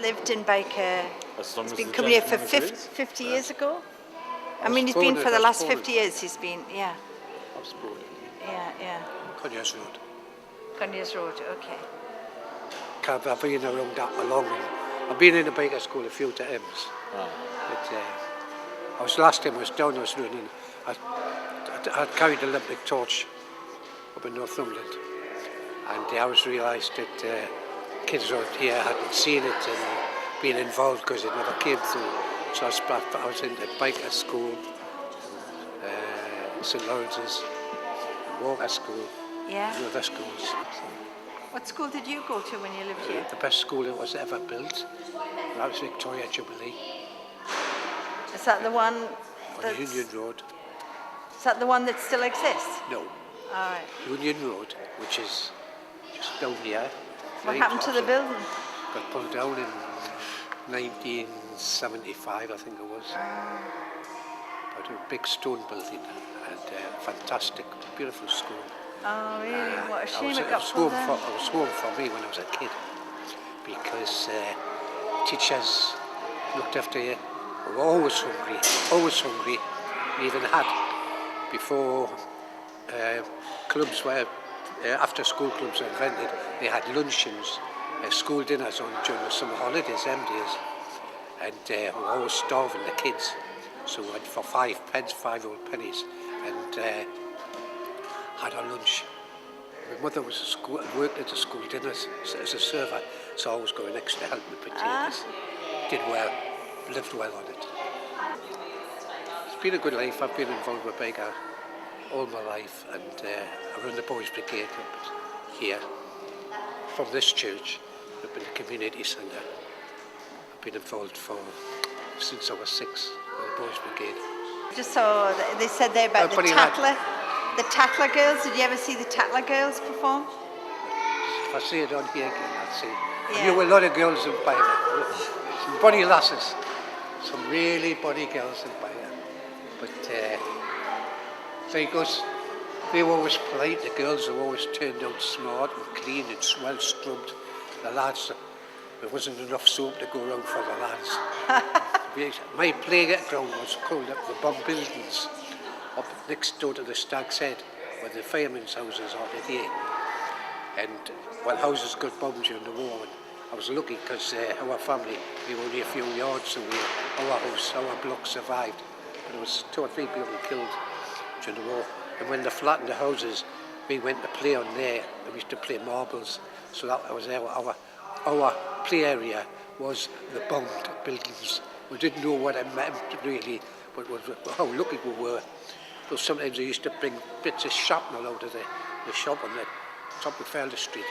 lived in Baker. As long He's as been the coming here for gentleman 50 years ago. I was mean, he's born been at- for the I was last born 50 at- years. He's been, yeah, I was born yeah. Conyers Road. Conyers Road, okay. I've been around that a long way. I've been in the Baker School a few times. Ah. But last time I was down, I was running. I carried the Olympic torch up in Northumberland, and I was realised that kids around here hadn't seen it and been involved because it never came through. So I was in the Baker School, St Lawrence's, Walker School, Yeah. and other schools. What school did you go to when you lived here? The best school that was ever built. That was Victoria Jubilee Is that the one? on Union Road. Is that the one that still exists? No, All right. Union Road, which is just down here. What Very happened to the top. building? Got pulled down in 1975, I think it was. But a big stone building and fantastic, beautiful school. Oh, really? What a shame it It got was pulled home down. for, it was home for me when I was a kid because teachers looked after you. We were always hungry, always hungry. We even had, before clubs were, after school clubs were invented, they had luncheons, school dinners on during the summer holidays, them days. And we were always starving the kids. So we went for 5 pence, 5 old pennies, and had our lunch. My mother was worked at the school dinners as a server, so I was going extra help with potatoes. Did well, lived well on it. It's been a good life. I've been involved with Baker all my life, and I run the Boys Brigade up here from this church up in the community centre. I've been involved since I was 6 with the Boys Brigade. Just so they said there about the Everybody had- Tatler. The Tatler girls. Did you ever see the Tatler girls perform? If I see it on here again, I'll see. Yeah. I knew a lot of girls in Baker. Some bonny lasses. Some really bonny girls in Baker. But they were always polite. The girls were always turned out smart and clean and well scrubbed. The lads, there wasn't enough soap to go around for the lads. My playground was called up the Bomb Buildings, up next door to the Stag's Head, where the firemen's houses are today. And well, houses got bombed during the war. And I was lucky because our family, we were only a few yards away. Our house, our block survived. But there was 2 or 3 people killed during the war. And when they flattened the houses, we went to play on there. And we used to play marbles. So that was our play area was the bombed buildings. We didn't know what it meant really, but how lucky we were. But sometimes they used to bring bits of shrapnel out of the shop on the top of Felder Street,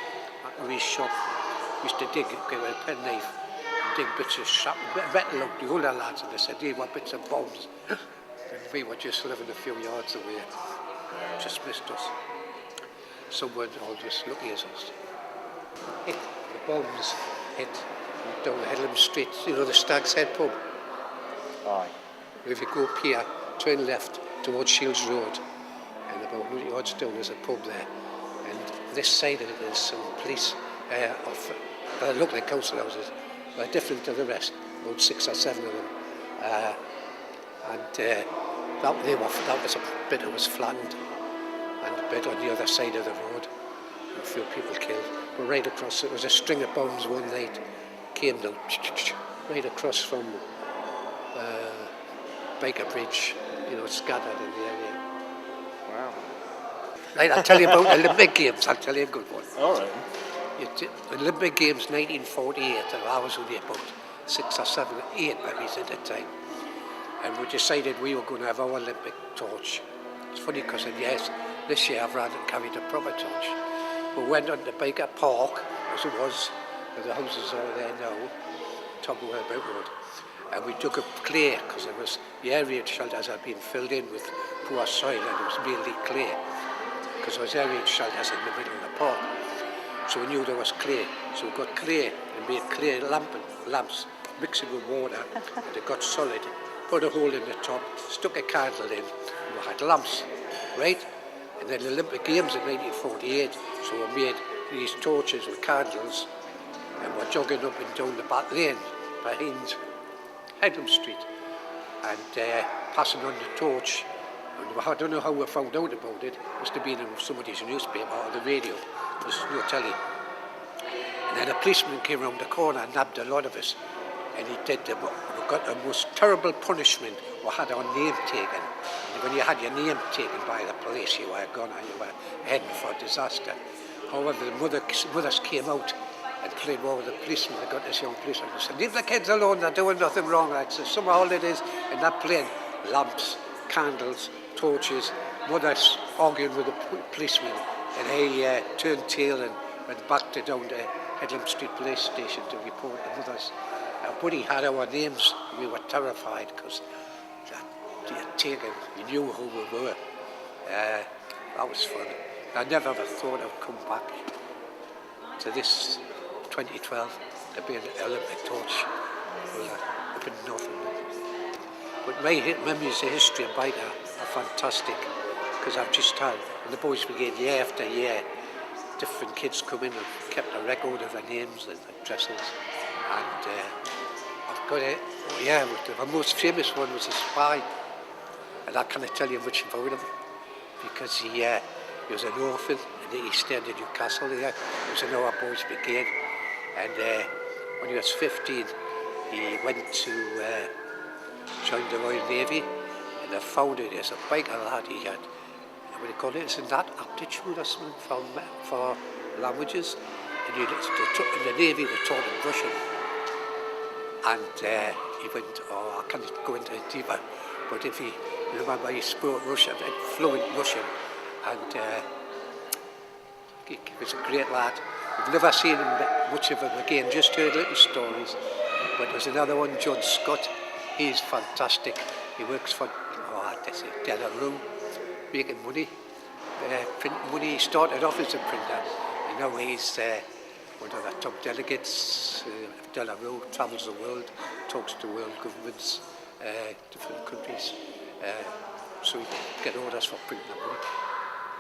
at Marie's shop. We used to dig with a penknife and dig bits of shrapnel, metal out the older lads, and they said, "Hey, what bits of bombs?" And we were just living a few yards away, just missed us. Some weren't all just lucky as us. The bombs hit down Headlam Street, you know, the Stag's Head pub. Aye. If you go up here, turn left towards Shields Road, and about 100 yards down there's a pub there. And this side of it is some police, look like council houses, but different to the rest, about 6 or 7 of them. That was a bit that was flattened, and a bit on the other side of the road, and a few people killed. But right across, it was a string of bombs one night, came down right across from Baker Bridge, you know, scattered in the area. Wow. Right, I'll tell you about the Olympic Games. I'll tell you a good one. All right. The Olympic Games 1948, and I was only about 6 or 7, 8 maybe at the time. And we decided we were going to have our Olympic torch. It's funny because I said, yes, this year I've rather carried a proper torch. We went on to Baker Park, as it was, where the houses are there now, top of Webb Road. And we took up clay because the area shelters had been filled in with poor soil and it was mainly clay because there was area shelters in the middle of the park. So we knew there was clay. So we got clay and made clay lamps, mixed it with water, and it got solid. Put a hole in the top, stuck a candle in, and we had lamps, right? And then the Olympic Games in 1948, so we made these torches with candles and we're jogging up and down the back lane behind Headlam Street and passing on the torch. And I don't know how we found out about it. It must have been in somebody's newspaper or the radio. There's no telly. And then a policeman came round the corner and nabbed a lot of us. And he did we got the most terrible punishment. We had our name taken. And when you had your name taken by the police, you were gone and you were heading for disaster. However, the mothers came out and played war with the policeman. They got this young policeman and said, leave the kids alone, they're doing nothing wrong. Like, so summer holidays, and they're playing lamps, candles, torches, mothers arguing with the policeman. And he turned tail and went back down to Headlam Street Police Station to report the mothers. But he had our names. We were terrified because he had taken, he knew who we were. That was fun. I never ever thought I'd come back to this 2012 to be an Olympic torch. I've been nothing. But my memories of history and biker are fantastic because I've just had, in the Boys Brigade, year after year, different kids come in and kept a record of their names and addresses. And I've got it, the most famous one was a spy. And I can't tell you much about him because he was an orphan in the East End of Newcastle. He was in our Boys Brigade. And when he was 15, he went to join the Royal Navy. And I found it as a biker lad. He had, what do you call it? It's a nat aptitude or something for languages. And in the Navy, they taught him Russian. And he went, I can't go into it deeper, but if he, remember, he spoke Russian, fluent Russian, and he was a great lad. We've never seen much of him again, just heard little stories. But there's another one, John Scott. He's fantastic. He works for, Delarue, making money, printing money. He started off as a printer, and now he's one of the top delegates of Delarue, travels the world, talks to world governments, different countries, so he can get orders for printing the money.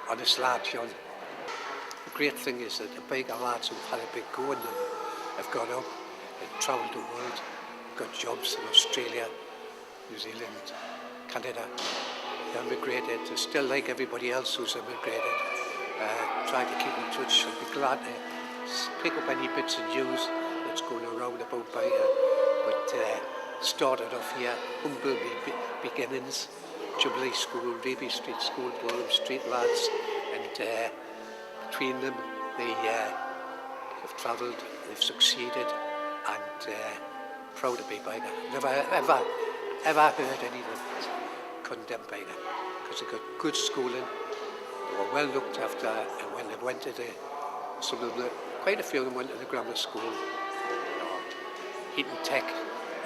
Honest lad, John. The great thing is that the bigger lads who've had a big go in them have gone up and travelled the world, got jobs in Australia, New Zealand, Canada. They emigrated. They're still like everybody else who's emigrated. Try to keep in touch. I'd be glad to pick up any bits of news that's going around about biker. But started off here, humble beginnings, Jubilee School, Raby Street School, Burnham Street lads, and between them they have travelled, they've succeeded, and proud to be biker. Never ever heard anything condemn biker because they got good schooling, they were well looked after, and when they went to some of them, quite a few of them went to the grammar school, Heaton Tech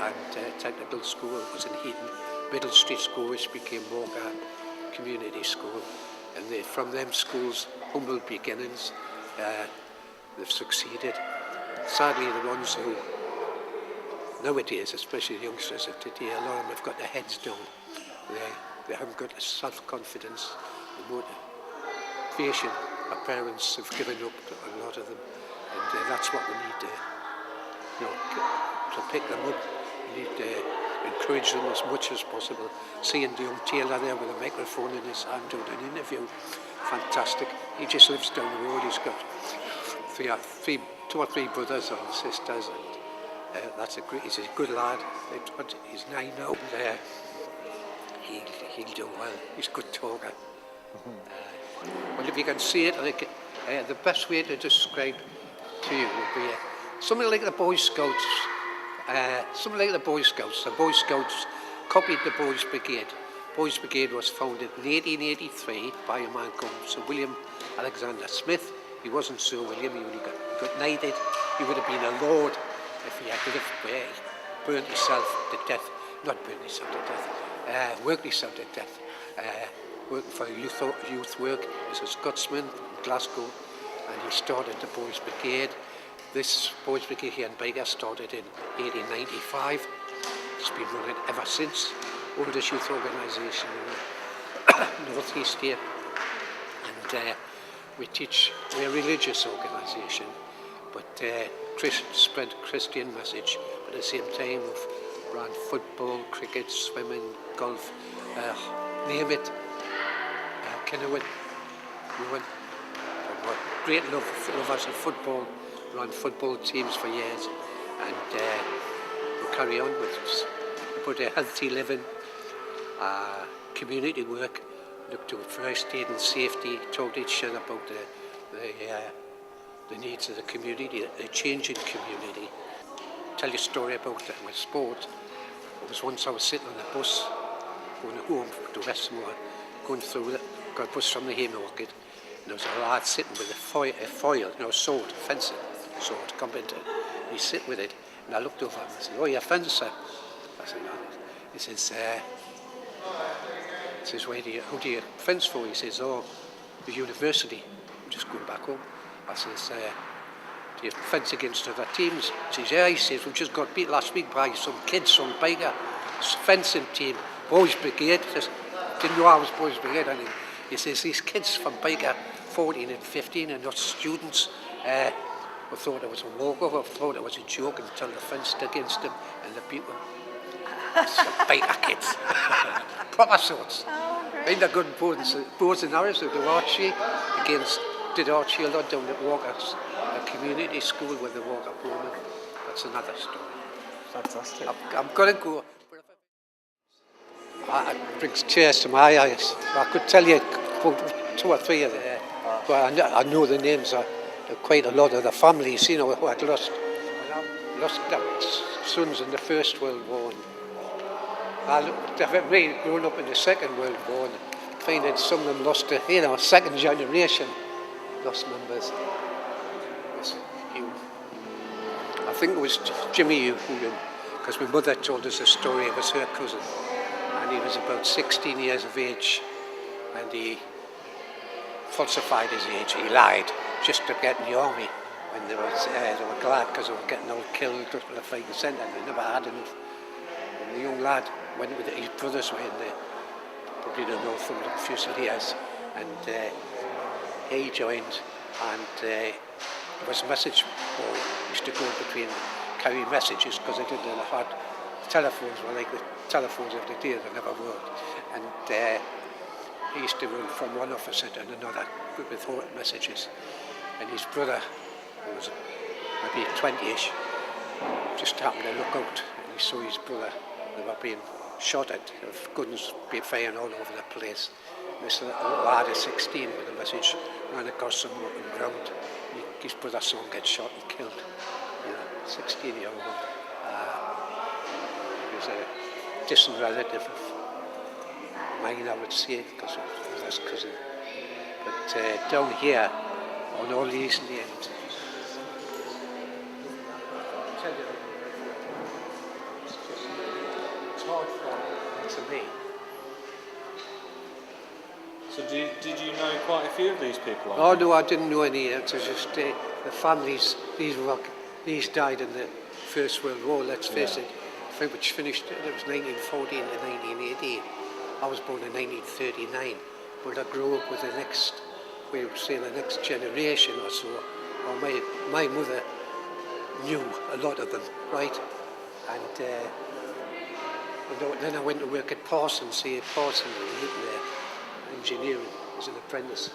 and technical school was in Heaton, Middle Street School which became Walker Community School, and from them schools, humble beginnings, they've succeeded. Sadly the ones who nowadays, especially the youngsters of today, a lot of them have got their heads down. They haven't got the self-confidence, the motivation. Our parents have given up a lot of them, and that's what we need to pick them up. We need to encourage them as much as possible. Seeing the young Taylor there with a microphone in his hand doing an interview, fantastic. He just lives down the road. He's got two or three brothers and sisters, and he's a good lad. He's 9 now. He'll do well. He's a good talker. Well, if you can see it, the best way to describe to you would be something like the Boy Scouts. The Boy Scouts copied the Boys Brigade. Boys Brigade was founded in 1883 by a man called Sir William Alexander Smith. He wasn't Sir William, he only got knighted. He would have been a lord if he had lived where he burnt himself to death. Not burnt himself to death, worked himself to death. Working for youth work as a Scotsman in Glasgow, and he started the Boys Brigade. This Boys Brigade here in Bega started in 1895. It's been running ever since. Oldest youth organisation in the North East here. And we're a religious organisation, but spread Christian message, but at the same time we've ran football, cricket, swimming, golf, name it, canoeing. We went, great lovers of football, ran football teams for years, and we carry on with about a healthy living, community work, look to first aid and safety, talk to each other about the needs of the community, the changing community. Tell you a story about with sport. It was once I was sitting on the bus going home to Westmore, going through got a bus from the Haymarket, and there was a lad sitting with a foil, sword, fencing sword, carpenter. He's sitting with it, and I looked over and I said, "Oh, you're a fencer?" I said, "No." He says, "Who do you fence for?" He says, "Oh, the university. I'm just going back home." I says, "Do you fence against other teams?" He says, "Yeah." He says, "We just got beat last week by some kids, some biker fencing team, Boys Brigade." He says, "Didn't know I was Boys Brigade." And he says, "These kids from biker, 14 and 15, and not students, we thought it was a walkover, thought it was a joke until they fenced against them and they beat them." Some biker kids. Proper sorts. Oh, great. Ain't that good bows and arrows? Did Archie a lot down at Walker's community school with the Walker Bowman. That's another story. Fantastic. I'm going to go. It brings tears to my eyes. I could tell you about 2 or 3 of them, but I know the names of quite a lot of the families, who had lost their sons in the First World War. They've really grown up in the Second World War, and finding some of them lost to, second generation, lost members. I think it was Jimmy who, because my mother told us a story, it was her cousin, and he was about 16 years of age, and he falsified his age, he lied, just to get in the army, when they were glad because they were getting all killed left, right and centre, and they never had enough. And the young lad went with his brothers were in there, probably the Northumberland Fusiliers, and he joined, and he was a message boy. He used to go between carry messages because they didn't have telephones were like the telephones of the day, they never worked, and he used to run from one officer to another with messages, and his brother, who was maybe 20ish, just happened to look out, and he saw his brother. They were being shot at, guns being firing all over the place. This little lad of 16 with a message ran across some open ground. His brother saw him get shot and killed. 16-year-old. He was a distant relative of mine, I would say, because of his cousin. But down here, on all these names, it's hard for me. So did you know quite a few of these people? Oh no, I didn't know any. It was just the families. These died in the First World War. Let's face it, which finished. It was 1914 to 1918. I was born in 1939, but I grew up with the next, we would say, the next generation or so. Or my mother knew a lot of them, right? And then I went to work at Parsons, Parsons in engineering as an apprentice,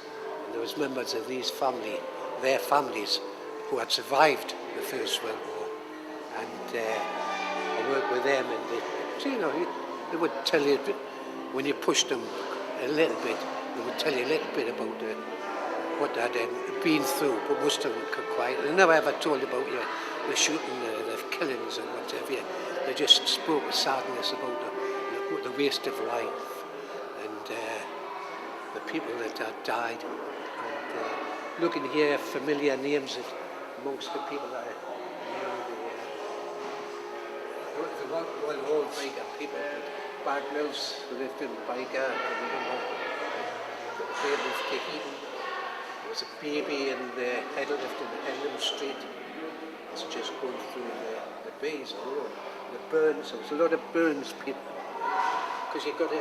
and there was members of their families who had survived the First World War, and I worked with them, and they would tell you when you pushed them a little bit, they would tell you a little bit about what they had been through, but most of them kept quiet. They never ever told about the shooting, the killings and whatever. They just spoke with sadness about the waste of life and the people that had died. And looking here, familiar names amongst the people that the old Biker people, Bagnells who lived in Biker, they moved to Heaton. There was a baby in the Headland in Headland Street. It's just going through the bays of the road. The Burns, there was a lot of Burns people. Because you got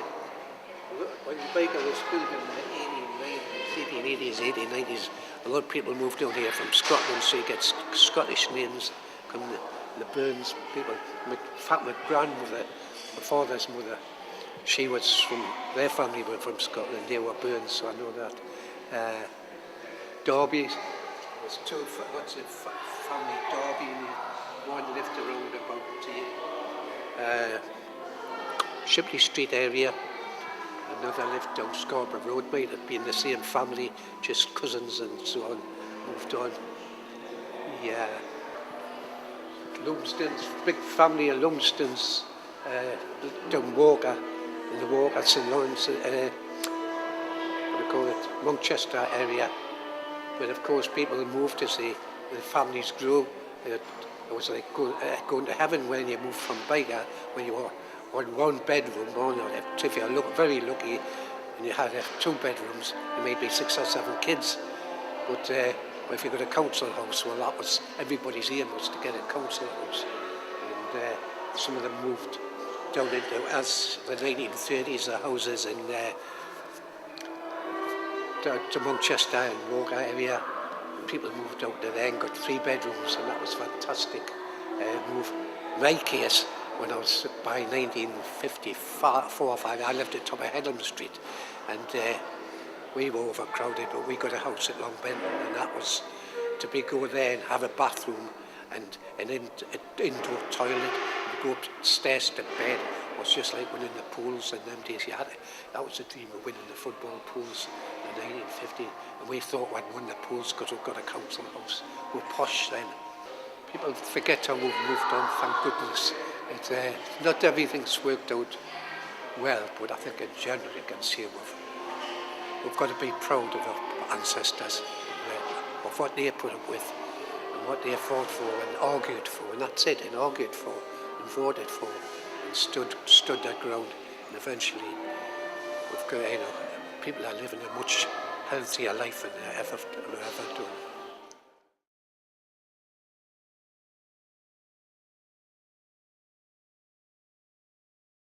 when Biker was built in the 1890s, 1880s, 1890s, a lot of people moved down here from Scotland, so you get Scottish names coming, the Burns people. In fact, my grandmother, my father's mother, she was from, their family were from Scotland, they were Burns, so I know that. Derby, there's two, what's the family, Derby, one lived around about Shipley Street area, another lived down Scarborough Road, might have been the same family, just cousins and so on, moved on. Yeah. Lumsdens, big family of Lumsdens, down Walker, in the Walker, St Lawrence, what do you call it, Manchester area. But of course people moved as the families grew. It was like going to heaven when you moved from Bega, when you were on one bedroom, if you're very lucky and you had 2 bedrooms, you may be 6 or 7 kids. But if you got a council house, well, that was everybody's aim was to get a council house. And some of them moved down into, as the 1930s, the houses in to Manchester and Walker area. People moved out to there and got 3 bedrooms, and that was fantastic. Move. My case, when I was by 1954 or 5, I lived at top of Hedlam Street, and we were overcrowded, but we got a house at Long Benton, and that was to go there and have a bathroom and an indoor toilet, and go upstairs to bed. It was just like winning the pools in them days. That was the dream of winning the football pools in 1950, and we thought we'd won the pools because we've got a council house. We're posh then. People forget how we've moved on, thank goodness. Not everything's worked out well, but I think in general you can see we've got to be proud of our ancestors, of what they put up with and what they fought for and argued for, and that's it, and argued for and voted for and stood their ground, and eventually we've got, people are living a much healthier life than they ever done.